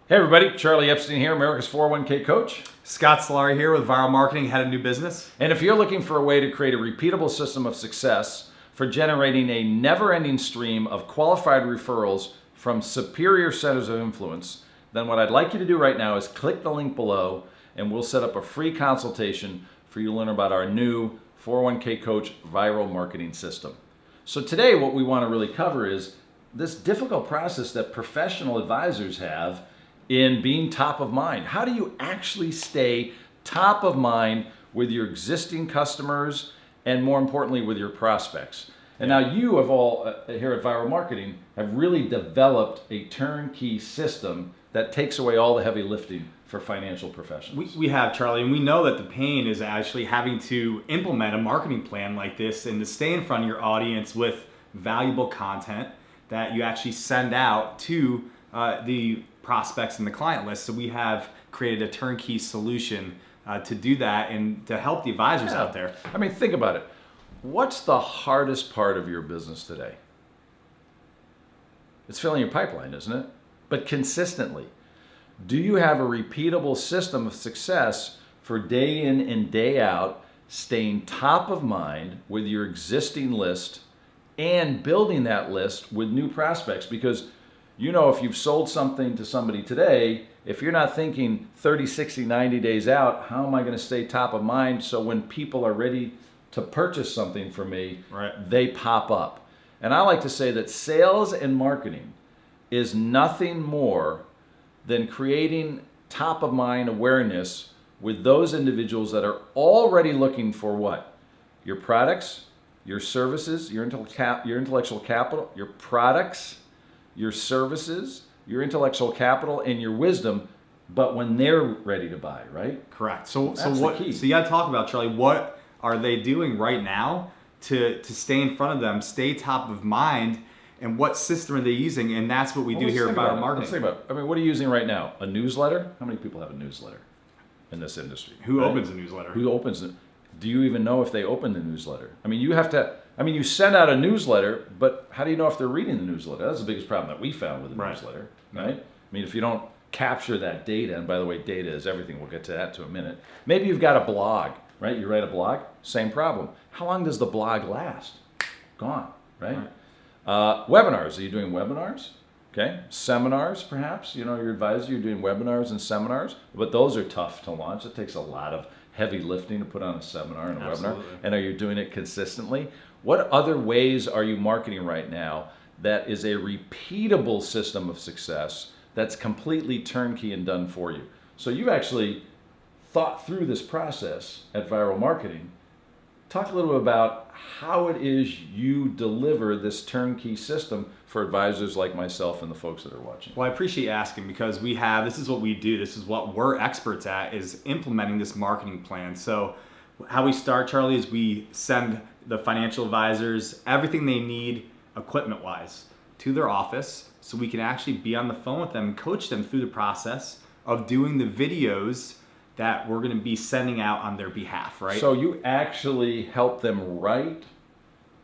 Hey everybody, Charlie Epstein here, America's 401k coach. Scott Solari here with Vyral Marketing, head of new business. And if you're looking for a way to create a repeatable system of success for generating a never-ending stream of qualified referrals from superior centers of influence, then what I'd like you to do right now is click the link below and we'll set up a free consultation for you to learn about our new 401k coach Vyral marketing system. So today what we want to really cover is this difficult process that professional advisors have in being top of mind. How do you actually stay top of mind with your existing customers and more importantly with your prospects? And now you have all here at Vyral Marketing have really developed a turnkey system that takes away all the heavy lifting for financial professionals. We have, Charlie, and we know that the pain is actually having to implement a marketing plan like this and to stay in front of your audience with valuable content that you actually send out to the prospects and the client list. So we have created a turnkey solution to do that and to help the advisors out there. I mean, think about it. What's the hardest part of your business today? It's filling your pipeline, isn't it? But consistently. Do you have a repeatable system of success for day in and day out, staying top of mind with your existing list and building that list with new prospects? Because you know, if you've sold something to somebody today, if you're not thinking 30, 60, 90 days out, how am I going to stay top of mind so when people are ready to purchase something from me, they pop up? And I like to say that sales and marketing is nothing more than creating top of mind awareness with those individuals that are already looking for what? Your products, your services, your intellectual capital, your products, your services, your intellectual capital, and your wisdom, but when they're ready to buy, right? Correct. So That's the what? key. So you got to talk about, Charlie. What are they doing right now to stay in front of them, stay top of mind, and what system are they using? And that's what we do here at Vyral Marketing. Let's think about it. I mean, what are you using right now? A newsletter? How many people have a newsletter in this industry? Who opens a newsletter? Who opens it? Do you even know if they open the newsletter? I mean, you send out a newsletter, but how do you know if they're reading the newsletter? That's the biggest problem that we found with the newsletter, right? I mean, if you don't capture that data, and by the way, data is everything. We'll get to that in a minute. Maybe you've got a blog, right? You write a blog, same problem. How long does the blog last? Gone, right? Webinars, are you doing webinars? Okay, seminars perhaps, you know, your advisor, you're doing webinars and seminars, but those are tough to launch. It takes a lot of heavy lifting to put on a seminar and a webinar. And are you doing it consistently? What other ways are you marketing right now that is a repeatable system of success that's completely turnkey and done for you? So you actually thought through this process at Vyral Marketing. Talk a little bit about how it is you deliver this turnkey system for advisors like myself and the folks that are watching. Well, I appreciate you asking because this is what we do. This is what we're experts at, is implementing this marketing plan. So how we start, Charlie, is we send the financial advisors everything they need equipment-wise to their office so we can actually be on the phone with them and coach them through the process of doing the videos that we're going to be sending out on their behalf, right? So you actually help them write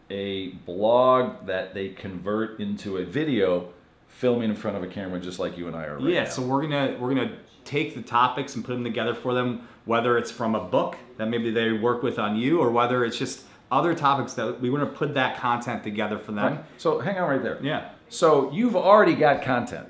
a blog that they convert into a video, filming in front of a camera just like you and I are right now. So we're gonna take the topics and put them together for them, whether it's from a book that maybe they work with on you, or whether it's just other topics that we want to put that content together for them. Right. So hang on right there. Yeah. So you've already got content.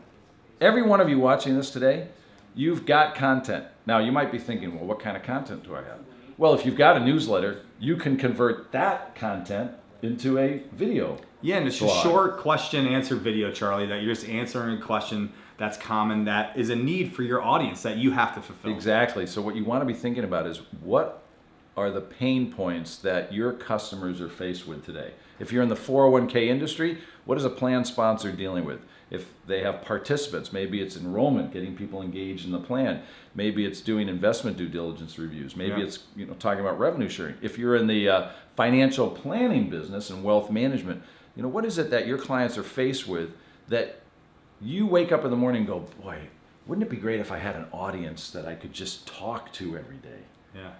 Every one of you watching this today, you've got content. Now you might be thinking, well, what kind of content do I have? Well, if you've got a newsletter, you can convert that content into a video. Yeah, and it's a short question answer video, Charlie, that you're just answering a question that's common, that is a need for your audience that you have to fulfill. Exactly. So what you want to be thinking about is what are the pain points that your customers are faced with today? If you're in the 401k industry, what is a plan sponsor dealing with? If they have participants, maybe it's enrollment, getting people engaged in the plan. Maybe it's doing investment due diligence reviews. Maybe it's talking about revenue sharing. If you're in the financial planning business and wealth management, what is it that your clients are faced with that you wake up in the morning and go, boy, wouldn't it be great if I had an audience that I could just talk to every day? Yeah.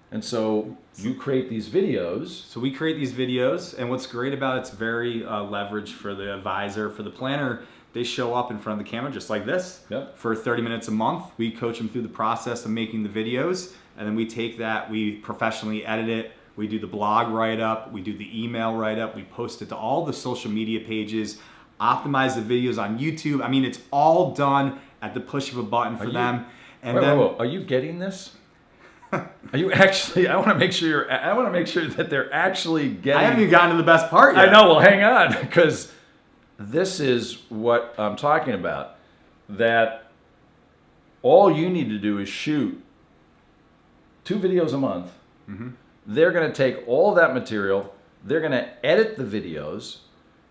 And so you create these videos. So we create these videos, and what's great about it's very leveraged for the advisor, for the planner They show up in front of the camera just like this for 30 minutes a month. We coach them through the process of making the videos, and then we take that, we professionally edit it, we do the blog write-up, we do the email write-up, we post it to all the social media pages, optimize the videos on YouTube. I mean, it's all done at the push of a button for them. And wait, are you getting this? Are you actually? I want to make sure that they're actually getting. I haven't even gotten to the best part yet. I know. Well, hang on, because this is what I'm talking about. That all you need to do is shoot 2 videos a month. Mm-hmm. They're going to take all that material. They're going to edit the videos.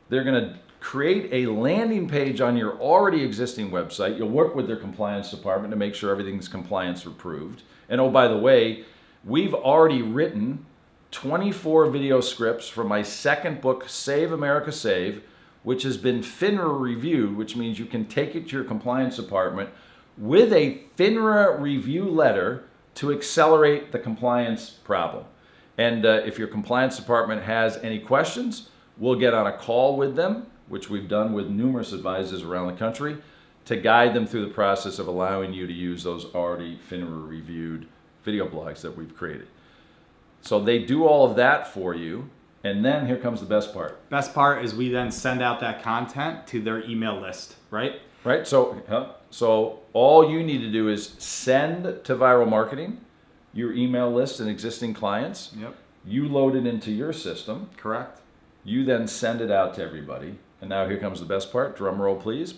They're going to create a landing page on your already existing website. You'll work with their compliance department to make sure everything's compliance approved. And oh, by the way, we've already written 24 video scripts for my second book, Save America Save, which has been FINRA reviewed, which means you can take it to your compliance department with a FINRA review letter to accelerate the compliance problem. And if your compliance department has any questions, we'll get on a call with them, which we've done with numerous advisors around the country, to guide them through the process of allowing you to use those already FINRA reviewed video blogs that we've created. So they do all of that for you, and then here comes the best part. Best part is we then send out that content to their email list, right? Right, so all you need to do is send to Vyral Marketing your email list and existing clients. Yep. You load it into your system. Correct. You then send it out to everybody. And now here comes the best part. Drum roll, please.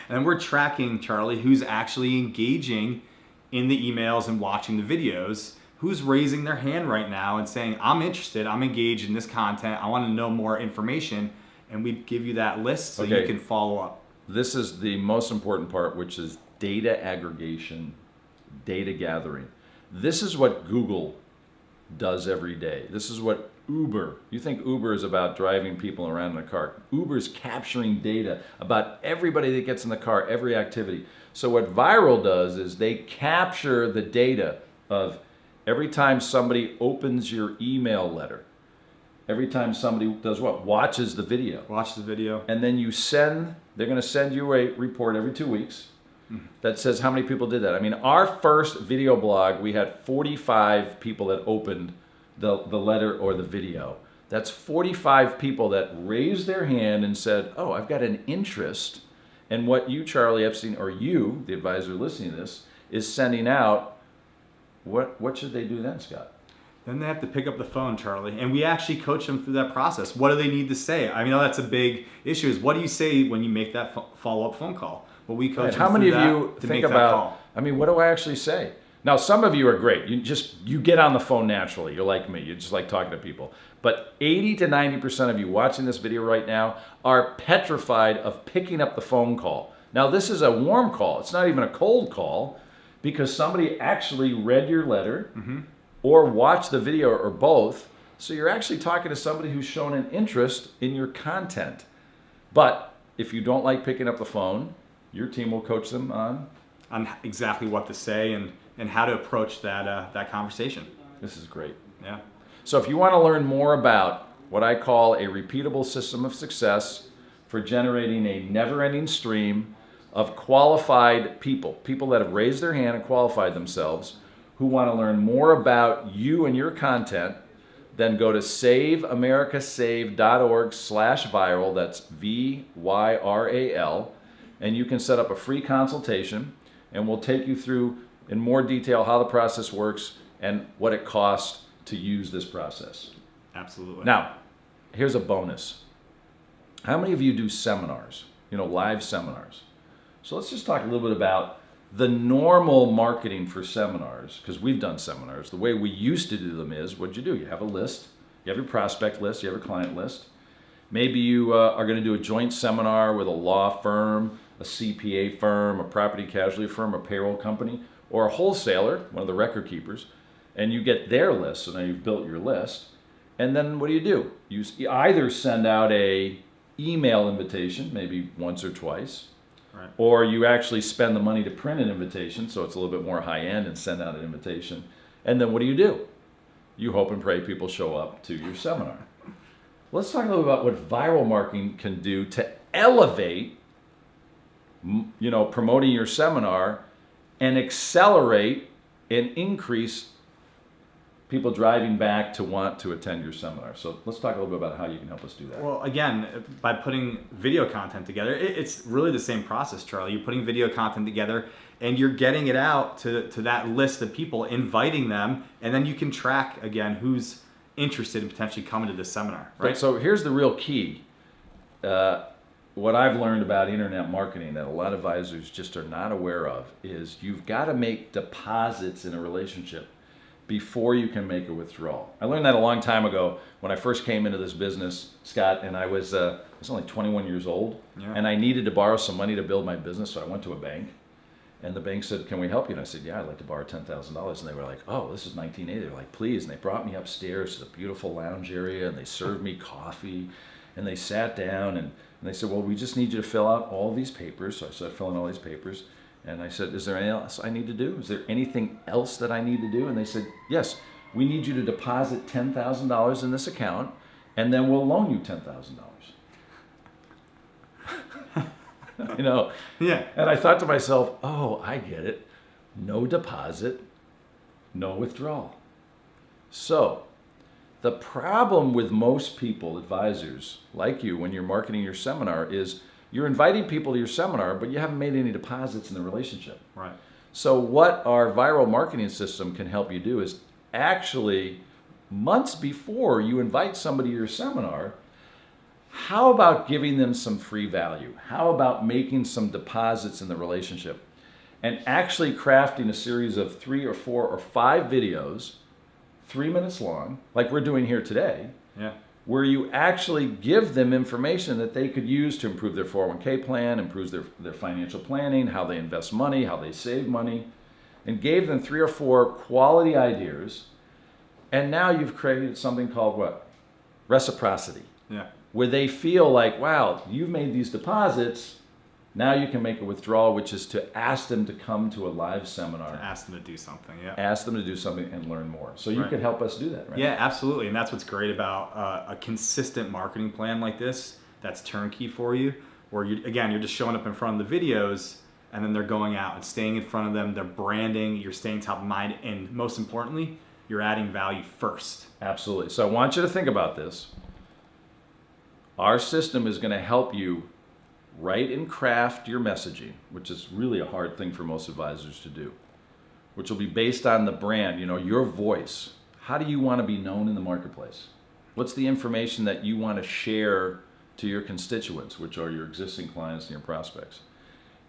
And we're tracking, Charlie, who's actually engaging in the emails and watching the videos, who's raising their hand right now and saying, I'm interested, I'm engaged in this content, I want to know more information. And we give you that list so you can follow up. This is the most important part, which is data aggregation, data gathering. This is what Google does every day. This is what Uber, you think Uber is about driving people around in a car. Uber's capturing data about everybody that gets in the car, every activity. So what Vyral does is they capture the data of every time somebody opens your email letter, every time somebody does what? Watches the video. Watch the video. And then they're going to send you a report every 2 weeks that says how many people did that. I mean, our first video blog, we had 45 people that opened the letter or the video. That's 45 people that raised their hand and said, oh, I've got an interest in what you, Charlie Epstein, or you, the advisor listening to this, is sending out. What should they do then, Scott? Then they have to pick up the phone, Charlie, and we actually coach them through that process. What do they need to say? I mean, that's a big issue, is what do you say when you make that follow-up phone call? Well, we coach them how many through of that you to think make that about, call. I mean, what do I actually say? Now, some of you are great. You get on the phone naturally. You're like me. You just like talking to people. But 80 to 90% of you watching this video right now are petrified of picking up the phone call. Now, this is a warm call. It's not even a cold call because somebody actually read your letter or watched the video or both. So you're actually talking to somebody who's shown an interest in your content. But if you don't like picking up the phone, your team will coach them on exactly what to say and how to approach that conversation. This is great. Yeah. So if you want to learn more about what I call a repeatable system of success for generating a never-ending stream of qualified people that have raised their hand and qualified themselves, who want to learn more about you and your content, then go to saveamericasave.org/viral. That's VYRAL. And you can set up a free consultation, and we'll take you through in more detail how the process works and what it costs to use this process. Absolutely. Now, here's a bonus. How many of you do seminars, live seminars? So let's just talk a little bit about the normal marketing for seminars, because we've done seminars. The way we used to do them is, what'd you do? You have a list. You have your prospect list. You have your client list. Maybe you are going to do a joint seminar with a law firm, a CPA firm, a property casualty firm, a payroll company, or a wholesaler, one of the record keepers, and you get their list. So now you've built your list. And then what do? You either send out a email invitation, maybe once or twice, right, or you actually spend the money to print an invitation, so it's a little bit more high-end, and send out an invitation. And then what do? You hope and pray people show up to your seminar. Let's talk a little about what Vyral marketing can do to elevate, promoting your seminar and accelerate and increase people driving back to want to attend your seminar. So let's talk a little bit about how you can help us do that. Well, again, by putting video content together, it's really the same process, Charlie. You're putting video content together and you're getting it out to that list of people, inviting them, and then you can track, again, who's interested in potentially coming to this seminar, right? So here's the real key. What I've learned about internet marketing that a lot of advisors just are not aware of is you've got to make deposits in a relationship before you can make a withdrawal. I learned that a long time ago when I first came into this business, Scott, and I was only 21 years old, and I needed to borrow some money to build my business, so I went to a bank, and the bank said, "Can we help you?" And I said, "Yeah, I'd like to borrow $10,000. And they were like, "Oh, this is 1980. They were like, "Please." And they brought me upstairs to the beautiful lounge area, and they served me coffee, and they sat down, and they said, "Well, we just need you to fill out all these papers." So I started filling all these papers. And I said, "Is there anything else I need to do? Is there anything else that I need to do?" And they said, "Yes, we need you to deposit $10,000 in this account, and then we'll loan you $10,000. Yeah. And I thought to myself, oh, I get it. No deposit, no withdrawal. So the problem with most people, advisors like you, when you're marketing your seminar is you're inviting people to your seminar, but you haven't made any deposits in the relationship. Right. So what our Vyral marketing system can help you do is actually, months before you invite somebody to your seminar, how about giving them some free value? How about making some deposits in the relationship and actually crafting a series of 3 or 4 or 5 videos, 3 minutes long, like we're doing here today, where you actually give them information that they could use to improve their 401k plan, improve their financial planning, how they invest money, how they save money, and gave them 3 or 4 quality ideas. And now you've created something called what? Reciprocity. Yeah. Where they feel like, wow, you've made these deposits, now you can make a withdrawal, which is to ask them to come to a live seminar. To ask them to do something, yeah. Ask them to do something and learn more. So you could help us do that, right? Yeah, absolutely. And that's what's great about a consistent marketing plan like this that's turnkey for you, where you're just showing up in front of the videos and then they're going out and staying in front of them, they're branding, you're staying top of mind, and most importantly, you're adding value first. Absolutely. So I want you to think about this. Our system is going to help you write and craft your messaging, which is really a hard thing for most advisors to do, which will be based on the brand, your voice. How do you want to be known in the marketplace? What's the information that you want to share to your constituents, which are your existing clients and your prospects?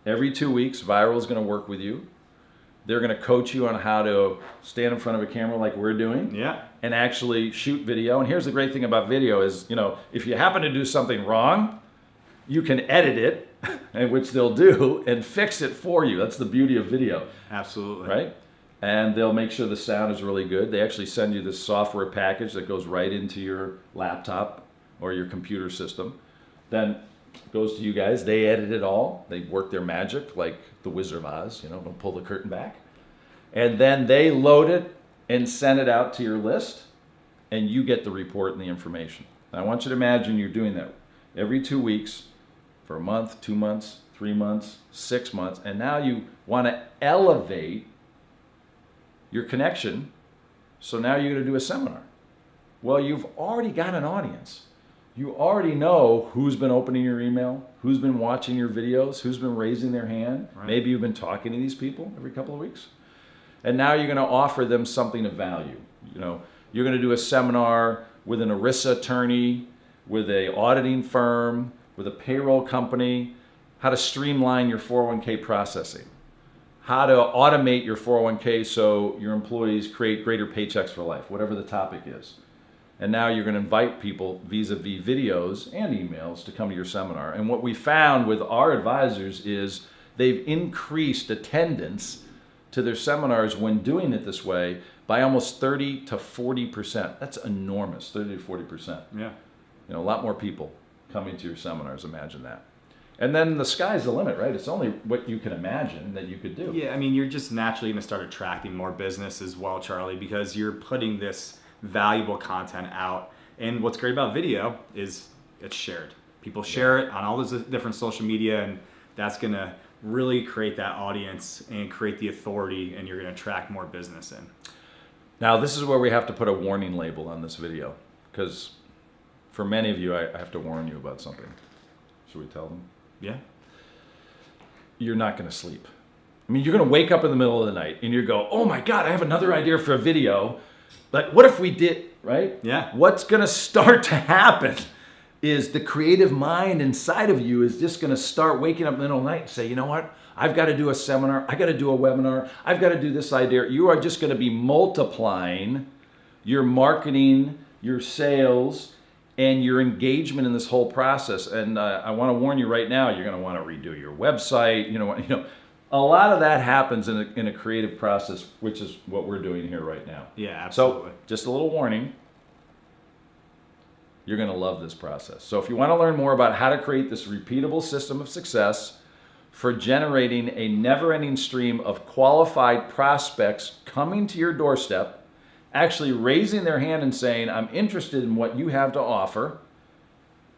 Every 2 weeks, Vyral is going to work with you. They're going to coach you on how to stand in front of a camera like we're doing, and actually shoot video. And here's the great thing about video is, if you happen to do something wrong, you can edit it, and which they'll do, and fix it for you. That's the beauty of video. Absolutely. Right? And they'll make sure the sound is really good. They actually send you this software package that goes right into your laptop or your computer system. Then it goes to you guys. They edit it all. They work their magic like the Wizard of Oz, don't pull the curtain back. And then they load it and send it out to your list, and you get the report and the information. Now, I want you to imagine you're doing that every 2 weeks for a month, 2 months, 3 months, 6 months, and now you want to elevate your connection, so now you're going to do a seminar. Well, you've already got an audience. You already know who's been opening your email, who's been watching your videos, who's been raising their hand. Right. Maybe you've been talking to these people every couple of weeks. And now you're going to offer them something of value. You're going to do a seminar with an ERISA attorney, with an auditing firm, with a payroll company, how to streamline your 401k processing, how to automate your 401k so your employees create greater paychecks for life, whatever the topic is. And now you're going to invite people vis-a-vis videos and emails to come to your seminar. And what we found with our advisors is they've increased attendance to their seminars when doing it this way by almost 30 to 40%. That's enormous, 30 to 40%. Yeah. A lot more people coming to your seminars, imagine that. And then the sky's the limit, right? It's only what you can imagine that you could do. Yeah, you're just naturally going to start attracting more business as well, Charlie, because you're putting this valuable content out. And what's great about video is it's shared. People share it on all those different social media, and that's going to really create that audience and create the authority, and you're going to attract more business in. Now, this is where we have to put a warning label on this video, because for many of you, I have to warn you about something. Should we tell them? Yeah. You're not going to sleep. I mean, you're going to wake up in the middle of the night and you go, oh my God, I have another idea for a video. Like, what if we did, right? Yeah. What's going to start to happen is the creative mind inside of you is just going to start waking up in the middle of the night and say, you know what? I've got to do a seminar. I got to do a webinar. I've got to do this idea. You are just going to be multiplying your marketing, your sales, and your engagement in this whole process. And I want to warn you right now, you're going to want to redo your website. A lot of that happens in a creative process, which is what we're doing here right now. Yeah, absolutely. So just a little warning, you're going to love this process. So if you want to learn more about how to create this repeatable system of success for generating a never-ending stream of qualified prospects coming to your doorstep, actually raising their hand and saying, I'm interested in what you have to offer,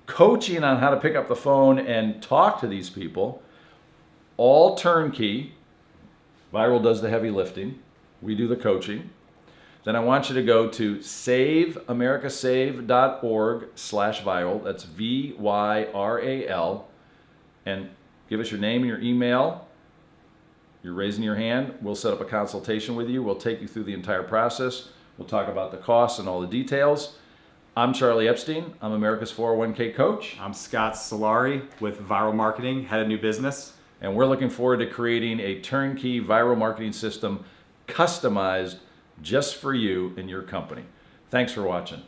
coaching on how to pick up the phone and talk to these people, all turnkey. Vyral does the heavy lifting. We do the coaching. Then I want you to go to saveamericasave.org/Vyral. That's VYRAL. And give us your name and your email. You're raising your hand. We'll set up a consultation with you. We'll take you through the entire process. We'll talk about the costs and all the details. I'm Charlie Epstein. I'm America's 401k coach. I'm Scott Solari with Vyral Marketing, head of new business. And we're looking forward to creating a turnkey viral marketing system customized just for you and your company. Thanks for watching.